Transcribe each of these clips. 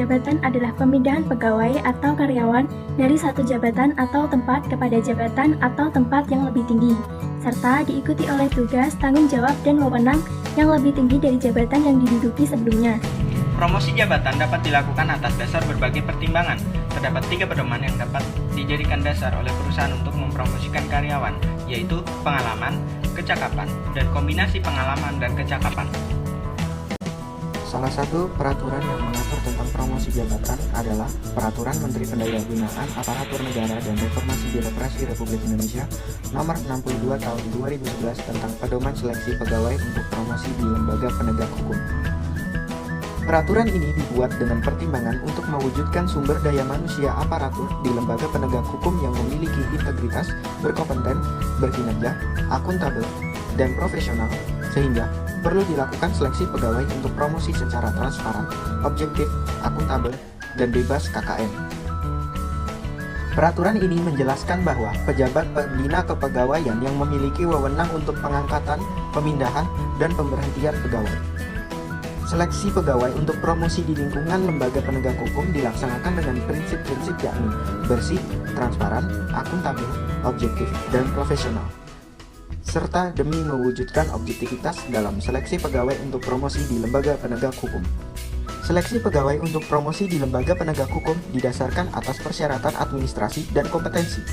jabatan adalah pemindahan pegawai atau karyawan dari satu jabatan atau tempat kepada jabatan atau tempat yang lebih tinggi, serta diikuti oleh tugas, tanggung jawab, dan wewenang yang lebih tinggi dari jabatan yang diduduki sebelumnya. Promosi jabatan dapat dilakukan atas dasar berbagai pertimbangan. Terdapat 3 pedoman yang dapat dijadikan dasar oleh perusahaan untuk mempromosikan karyawan, yaitu pengalaman, kecakapan, dan kombinasi pengalaman dan kecakapan. Salah satu peraturan yang mengatur tentang promosi jabatan adalah Peraturan Menteri Pendayagunaan Aparatur Negara dan Reformasi Birokrasi Republik Indonesia Nomor 62 Tahun 2011 tentang Pedoman Seleksi Pegawai untuk Promosi di Lembaga Penegak Hukum. Peraturan ini dibuat dengan pertimbangan untuk mewujudkan sumber daya manusia aparatur di lembaga penegak hukum yang memiliki integritas, berkompeten, berkinerja, akuntabel, dan profesional, sehingga perlu dilakukan seleksi pegawai untuk promosi secara transparan, objektif, akuntabel, dan bebas KKN. Peraturan ini menjelaskan bahwa pejabat pembina kepegawaian yang memiliki wewenang untuk pengangkatan, pemindahan, dan pemberhentian pegawai. Seleksi pegawai untuk promosi di lingkungan lembaga penegak hukum dilaksanakan dengan prinsip-prinsip yakni bersih, transparan, akuntabel, objektif, dan profesional, serta demi mewujudkan objektivitas dalam seleksi pegawai untuk promosi di lembaga penegak hukum. Seleksi pegawai untuk promosi di lembaga penegak hukum didasarkan atas persyaratan administrasi dan kompetensi.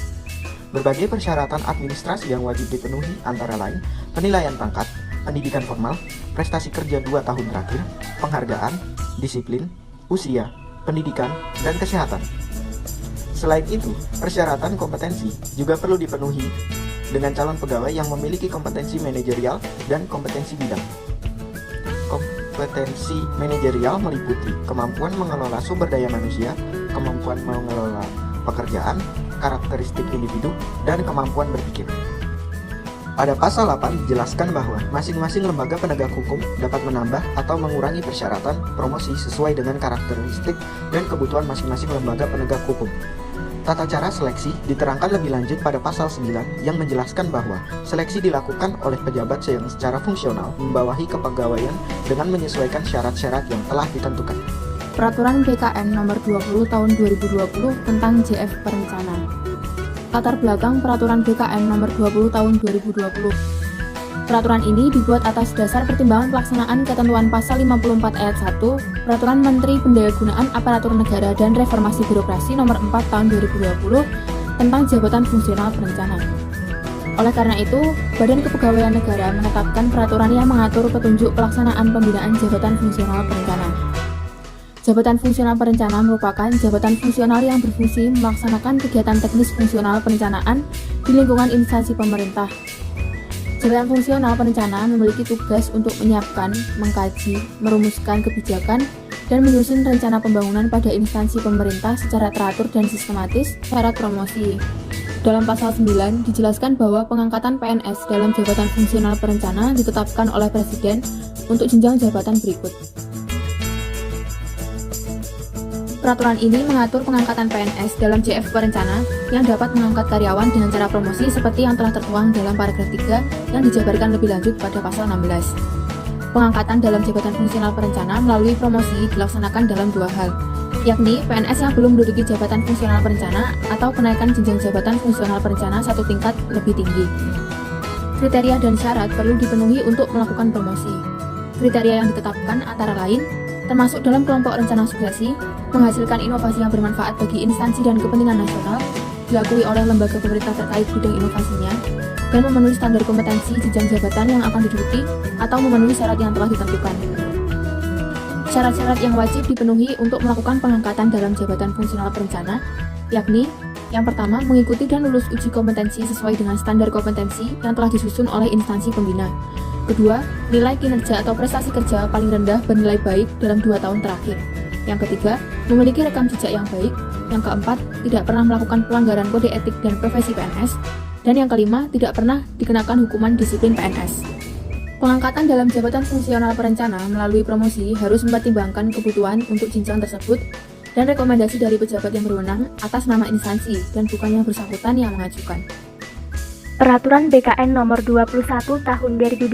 Berbagai persyaratan administrasi yang wajib dipenuhi antara lain penilaian pangkat, pendidikan formal, prestasi kerja 2 tahun terakhir, penghargaan, disiplin, usia, pendidikan, dan kesehatan. Selain itu, persyaratan kompetensi juga perlu dipenuhi dengan calon pegawai yang memiliki kompetensi manajerial dan kompetensi bidang. Kompetensi manajerial meliputi kemampuan mengelola sumber daya manusia, kemampuan mengelola pekerjaan, karakteristik individu, dan kemampuan berpikir. Pada pasal 8 dijelaskan bahwa masing-masing lembaga penegak hukum dapat menambah atau mengurangi persyaratan promosi sesuai dengan karakteristik dan kebutuhan masing-masing lembaga penegak hukum. Tata cara seleksi diterangkan lebih lanjut pada pasal 9 yang menjelaskan bahwa seleksi dilakukan oleh pejabat yang secara fungsional membawahi kepegawaian dengan menyesuaikan syarat-syarat yang telah ditentukan. Peraturan BKN Nomor 20 Tahun 2020 tentang JF Perencana. Latar belakang Peraturan BKN Nomor 20 Tahun 2020. Peraturan ini dibuat atas dasar pertimbangan pelaksanaan ketentuan Pasal 54 Ayat 1 Peraturan Menteri Pendayagunaan Aparatur Negara dan Reformasi Birokrasi Nomor 4 Tahun 2020 tentang Jabatan Fungsional Perencana. Oleh karena itu, Badan Kepegawaian Negara menetapkan peraturan yang mengatur petunjuk pelaksanaan pembinaan Jabatan Fungsional Perencana. Jabatan Fungsional Perencana merupakan jabatan fungsional yang berfungsi melaksanakan kegiatan teknis fungsional perencanaan di lingkungan instansi pemerintah. Jabatan Fungsional Perencana memiliki tugas untuk menyiapkan, mengkaji, merumuskan kebijakan, dan menyusun rencana pembangunan pada instansi pemerintah secara teratur dan sistematis. Syarat promosi. Dalam pasal 9 dijelaskan bahwa pengangkatan PNS dalam Jabatan Fungsional Perencana ditetapkan oleh Presiden untuk jenjang jabatan berikut. Peraturan ini mengatur pengangkatan PNS dalam JF Perencana yang dapat mengangkat karyawan dengan cara promosi seperti yang telah tertuang dalam paragraf 3 yang dijabarkan lebih lanjut pada pasal 16. Pengangkatan dalam jabatan fungsional perencana melalui promosi dilaksanakan dalam 2 hal, yakni PNS yang belum menduduki jabatan fungsional perencana atau kenaikan jenjang jabatan fungsional perencana 1 tingkat lebih tinggi. Kriteria dan syarat perlu dipenuhi untuk melakukan promosi. Kriteria yang ditetapkan antara lain termasuk dalam kelompok rencana suksesi, menghasilkan inovasi yang bermanfaat bagi instansi dan kepentingan nasional, diakui oleh lembaga pemerintah terkait bidang inovasinya, dan memenuhi standar kompetensi jenjang jabatan yang akan diduduki atau memenuhi syarat yang telah ditentukan. Syarat-syarat yang wajib dipenuhi untuk melakukan pengangkatan dalam jabatan fungsional perencana, yakni yang pertama, mengikuti dan lulus uji kompetensi sesuai dengan standar kompetensi yang telah disusun oleh instansi pembina. Kedua, nilai kinerja atau prestasi kerja paling rendah bernilai baik dalam 2 tahun terakhir. Yang ketiga, memiliki rekam jejak yang baik. Yang keempat, tidak pernah melakukan pelanggaran kode etik dan profesi PNS. Dan yang kelima, tidak pernah dikenakan hukuman disiplin PNS. Pengangkatan dalam jabatan fungsional perencana melalui promosi harus mempertimbangkan kebutuhan untuk jenjang tersebut dan rekomendasi dari pejabat yang berwenang atas nama instansi dan bukan yang bersangkutan yang mengajukan. Peraturan BKN Nomor 21 Tahun 2020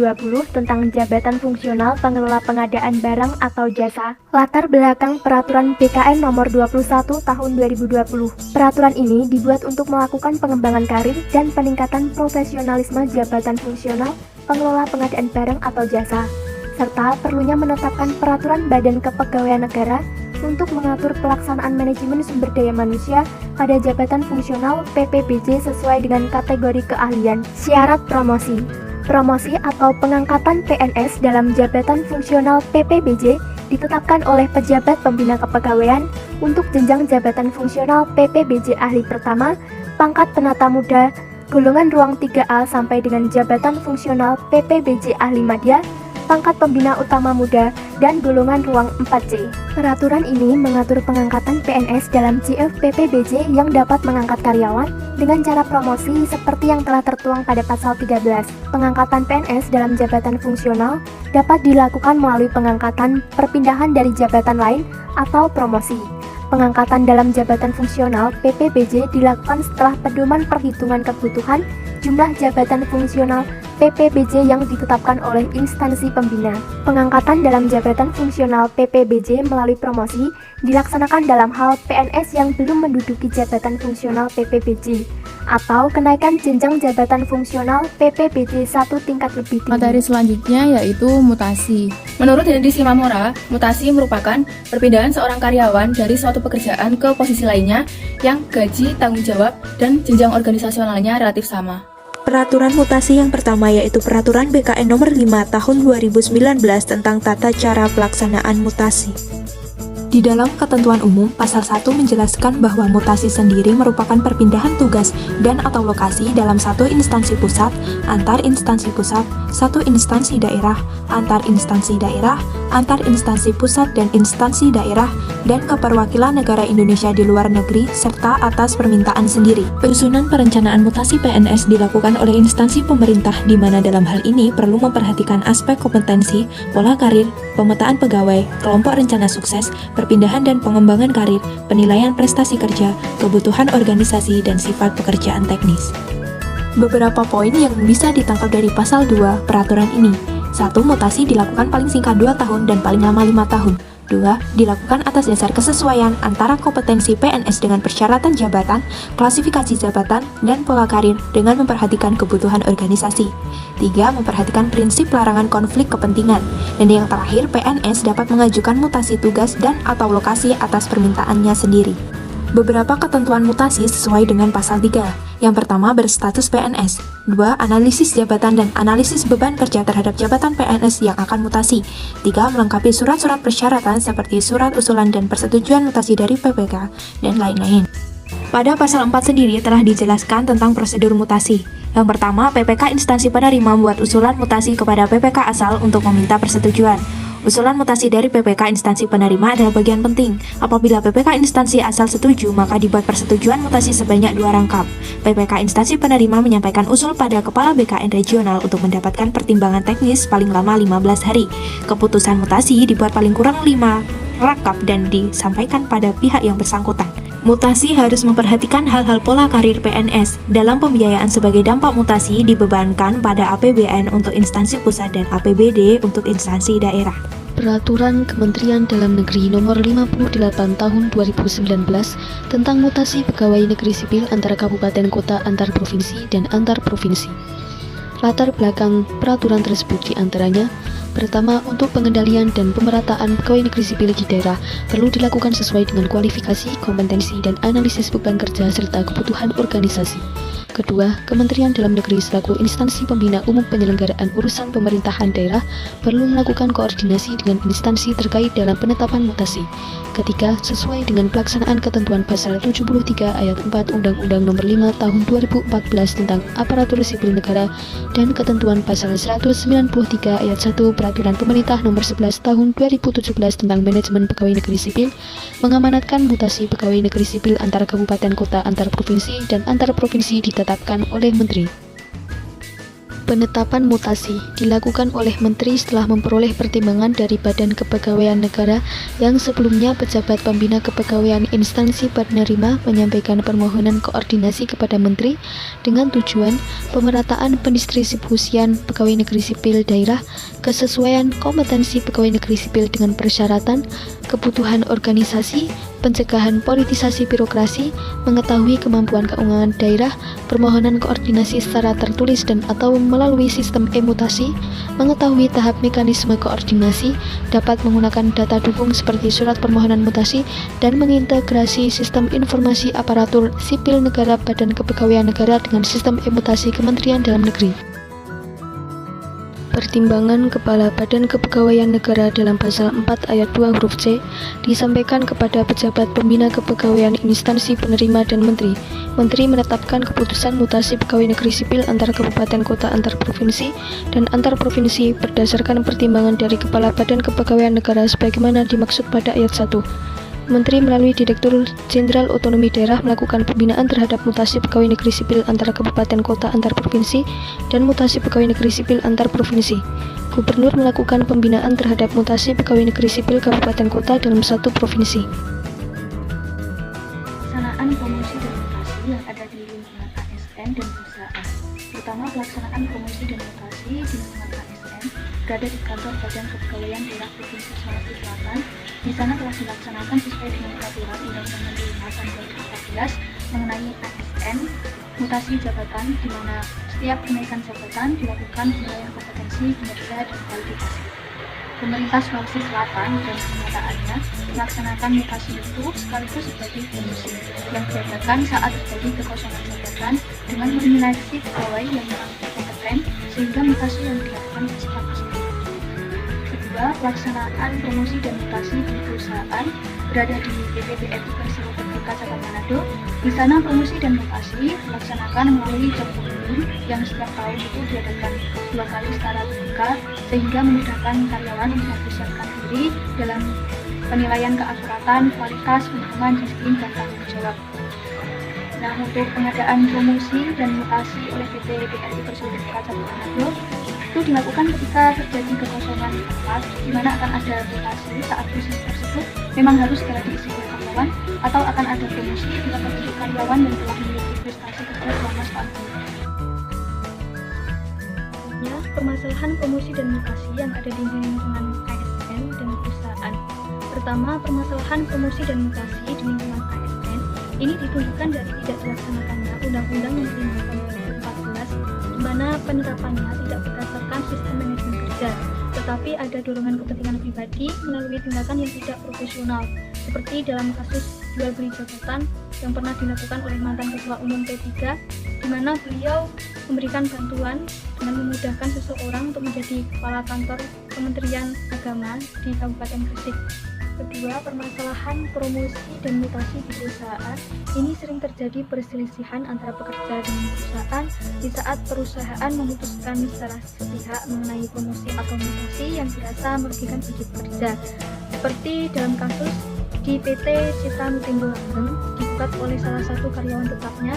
tentang Jabatan Fungsional Pengelola Pengadaan Barang atau Jasa. Latar belakang Peraturan BKN Nomor 21 Tahun 2020. Peraturan ini dibuat untuk melakukan pengembangan karir dan peningkatan profesionalisme jabatan fungsional pengelola pengadaan barang atau jasa, serta perlunya menetapkan peraturan Badan Kepegawaian Negara untuk mengatur pelaksanaan manajemen sumber daya manusia pada jabatan fungsional PPBJ sesuai dengan kategori keahlian. Syarat promosi. Promosi atau pengangkatan PNS dalam jabatan fungsional PPBJ ditetapkan oleh pejabat pembina kepegawaian untuk jenjang jabatan fungsional PPBJ ahli pertama, pangkat penata muda, golongan ruang 3A sampai dengan jabatan fungsional PPBJ ahli madya, pangkat pembina utama muda, dan golongan ruang 4C. Peraturan ini mengatur pengangkatan PNS dalam JF PPBJ yang dapat mengangkat karyawan dengan cara promosi seperti yang telah tertuang pada pasal 13. Pengangkatan PNS dalam jabatan fungsional dapat dilakukan melalui pengangkatan perpindahan dari jabatan lain atau promosi. Pengangkatan dalam jabatan fungsional PPBJ dilakukan setelah pedoman perhitungan kebutuhan jumlah jabatan fungsional PPBJ yang ditetapkan oleh instansi pembina. Pengangkatan dalam jabatan fungsional PPBJ melalui promosi dilaksanakan dalam hal PNS yang belum menduduki jabatan fungsional PPBJ atau kenaikan jenjang jabatan fungsional PPBJ 1 tingkat lebih tinggi. Materi selanjutnya yaitu mutasi. Menurut Henry Simamora, mutasi merupakan perpindahan seorang karyawan dari suatu pekerjaan ke posisi lainnya yang gaji, tanggung jawab, dan jenjang organisasionalnya relatif sama. Peraturan mutasi yang pertama yaitu Peraturan BKN Nomor 5 Tahun 2019 tentang tata cara pelaksanaan mutasi. Di dalam ketentuan umum, pasal 1 menjelaskan bahwa mutasi sendiri merupakan perpindahan tugas dan atau lokasi dalam satu instansi pusat, antar instansi pusat, satu instansi daerah, antar instansi daerah, antar instansi pusat dan instansi daerah, dan keperwakilan negara Indonesia di luar negeri, serta atas permintaan sendiri. Penyusunan perencanaan mutasi PNS dilakukan oleh instansi pemerintah di mana dalam hal ini perlu memperhatikan aspek kompetensi, pola karir, pemetaan pegawai, kelompok rencana sukses, perpindahan dan pengembangan karir, penilaian prestasi kerja, kebutuhan organisasi, dan sifat pekerjaan teknis. Beberapa poin yang bisa ditangkap dari pasal 2 peraturan ini. 1. Mutasi dilakukan paling singkat 2 tahun dan paling lama 5 tahun. 2. Dilakukan atas dasar kesesuaian antara kompetensi PNS dengan persyaratan jabatan, klasifikasi jabatan, dan pola karir dengan memperhatikan kebutuhan organisasi. 3. Memperhatikan prinsip larangan konflik kepentingan. Dan yang terakhir, PNS dapat mengajukan mutasi tugas dan atau lokasi atas permintaannya sendiri. Beberapa ketentuan mutasi sesuai dengan pasal 3. Yang pertama, berstatus PNS. 2. Analisis jabatan dan analisis beban kerja terhadap jabatan PNS yang akan mutasi. 3. Melengkapi surat-surat persyaratan seperti surat usulan dan persetujuan mutasi dari PPK, dan lain-lain. Pada pasal 4 sendiri telah dijelaskan tentang prosedur mutasi. Yang pertama, PPK instansi penerima membuat usulan mutasi kepada PPK asal untuk meminta persetujuan. Usulan mutasi dari PPK instansi penerima adalah bagian penting. Apabila PPK instansi asal setuju, maka dibuat persetujuan mutasi sebanyak 2 rangkap. PPK instansi penerima menyampaikan usul pada Kepala BKN Regional untuk mendapatkan pertimbangan teknis paling lama 15 hari. Keputusan mutasi dibuat paling kurang 5 rangkap dan disampaikan pada pihak yang bersangkutan. Mutasi harus memperhatikan hal-hal pola karir PNS. Dalam pembiayaan sebagai dampak mutasi dibebankan pada APBN untuk instansi pusat dan APBD untuk instansi daerah. Peraturan Kementerian Dalam Negeri Nomor 58 Tahun 2019 tentang mutasi pegawai negeri sipil antara kabupaten kota antar provinsi dan antar provinsi. Latar belakang peraturan tersebut diantaranya: pertama, untuk pengendalian dan pemerataan pegawai negeri sipil di daerah perlu dilakukan sesuai dengan kualifikasi, kompetensi, dan analisis beban kerja serta kebutuhan organisasi. Kedua, Kementerian Dalam Negeri selaku instansi pembina umum penyelenggaraan urusan pemerintahan daerah perlu melakukan koordinasi dengan instansi terkait dalam penetapan mutasi. Ketiga, sesuai dengan pelaksanaan ketentuan pasal 73 ayat 4 Undang-Undang Nomor 5 Tahun 2014 tentang Aparatur Sipil Negara dan ketentuan pasal 193 ayat 1 Peraturan Pemerintah Nomor 11 Tahun 2017 tentang Manajemen Pegawai Negeri Sipil, mengamanatkan mutasi pegawai negeri sipil antar kabupaten kota antar provinsi dan antar provinsi ditetapkan oleh Menteri. Penetapan mutasi dilakukan oleh Menteri setelah memperoleh pertimbangan dari Badan Kepegawaian Negara yang sebelumnya pejabat pembina kepegawaian instansi penerima menyampaikan permohonan koordinasi kepada Menteri dengan tujuan pemerataan pendistribusian pegawai negeri sipil daerah, kesesuaian kompetensi pegawai negeri sipil dengan persyaratan, kebutuhan organisasi, pencegahan politisasi birokrasi, mengetahui kemampuan keuangan daerah, permohonan koordinasi secara tertulis dan atau melalui sistem e-mutasi, mengetahui tahap mekanisme koordinasi, dapat menggunakan data dukung seperti surat permohonan mutasi, dan mengintegrasi sistem informasi aparatur sipil negara Badan Kepegawaian Negara dengan sistem e-mutasi Kementerian Dalam Negeri. Pertimbangan Kepala Badan Kepegawaian Negara dalam pasal 4 ayat 2 huruf C disampaikan kepada pejabat pembina kepegawaian instansi penerima dan Menteri. Menteri menetapkan keputusan mutasi pegawai negeri sipil antar kabupaten kota antar provinsi dan antar provinsi berdasarkan pertimbangan dari Kepala Badan Kepegawaian Negara sebagaimana dimaksud pada ayat 1. Menteri melalui Direktur Jenderal Otonomi Daerah melakukan pembinaan terhadap mutasi pegawai negeri sipil antara kabupaten kota antar provinsi dan mutasi pegawai negeri sipil antar provinsi. Gubernur melakukan pembinaan terhadap mutasi pegawai negeri sipil kabupaten kota dalam satu provinsi. Pelaksanaan promosi dan mutasi yang ada di lingkungan ASN dan perusahaan. Pertama, pelaksanaan promosi dan mutasi di lingkungan ASN berada di kantor Badan Kepegawaian Daerah Provinsi Sulawesi Selatan. Di sana telah dilaksanakan sesuai dengan peraturan Undang-Undang Nomor 5 Tahun 2014 mengenai ASN, mutasi jabatan, di mana setiap kenaikan jabatan dilakukan penilaian kompetensi, kinerja, dan kualifikasi. Pemerintah Sulawesi Selatan dan kenyataannya melaksanakan mutasi itu sekaligus sebagai promosi yang diadakan saat terjadi kekosongan jabatan dengan menyeleksi pegawai yang kurang kompeten sehingga mutasi yang dilakukan bersifat positif. Kedua, pelaksanaan promosi dan mutasi di perusahaan berada di PT BRI Persero Cabang Manado. Di sana promosi dan mutasi dilaksanakan melalui job opening yang setiap tahun itu diadakan 2 kali secara terbuka sehingga memudahkan karyawan untuk mempersiapkan diri dalam penilaian keakuratan, kualitas, penghitungan, disiplin, dan tanggung jawab. Nah, untuk pengadaan promosi dan mutasi oleh PT BRI Persero Cabang Manado itu dilakukan ketika terjadi kekosongan tempat, di mana akan ada mutasi saat posisi tersebut memang harus segera diisi oleh karyawan, atau akan ada promosi bila terjadi karyawan yang telah memiliki prestasi kerja selama setahun. Permasalahan promosi dan mutasi yang ada di lingkungan ASN dan perusahaan. Pertama, permasalahan promosi dan mutasi di lingkungan ASN ini ditunjukkan dari tidak dilaksanakannya Undang-Undang Nomor 5 Tahun 2014, di mana penerapannya tidak berdasarkan sistem manajemen kerja, tetapi ada dorongan kepentingan pribadi melalui tindakan yang tidak profesional, seperti dalam kasus jual beli jabatan yang pernah dilakukan oleh mantan Ketua Umum P3, di mana beliau memberikan bantuan dengan memudahkan seseorang untuk menjadi kepala kantor Kementerian Agama di Kabupaten Gresik. Kedua, permasalahan promosi dan mutasi di perusahaan ini sering terjadi perselisihan antara pekerja dengan perusahaan di saat perusahaan memutuskan secara sepihak mengenai promosi atau mutasi yang dirasa merugikan bagi pekerja. Seperti dalam kasus di PT Citra Mutindo Langgeng digugat oleh salah satu karyawan tetapnya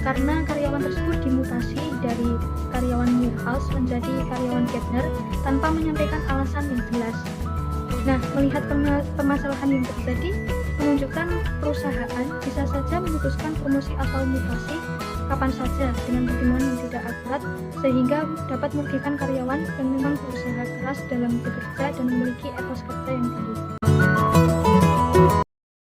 karena karyawan tersebut dimutasi dari karyawan warehouse menjadi karyawan gardener tanpa menyampaikan alasan yang jelas. Nah, melihat permasalahan yang terjadi menunjukkan perusahaan bisa saja memutuskan promosi atau mutasi kapan saja dengan pertimbangan yang tidak akurat sehingga dapat merugikan karyawan yang memang berusaha keras dalam bekerja dan memiliki etos kerja yang tinggi.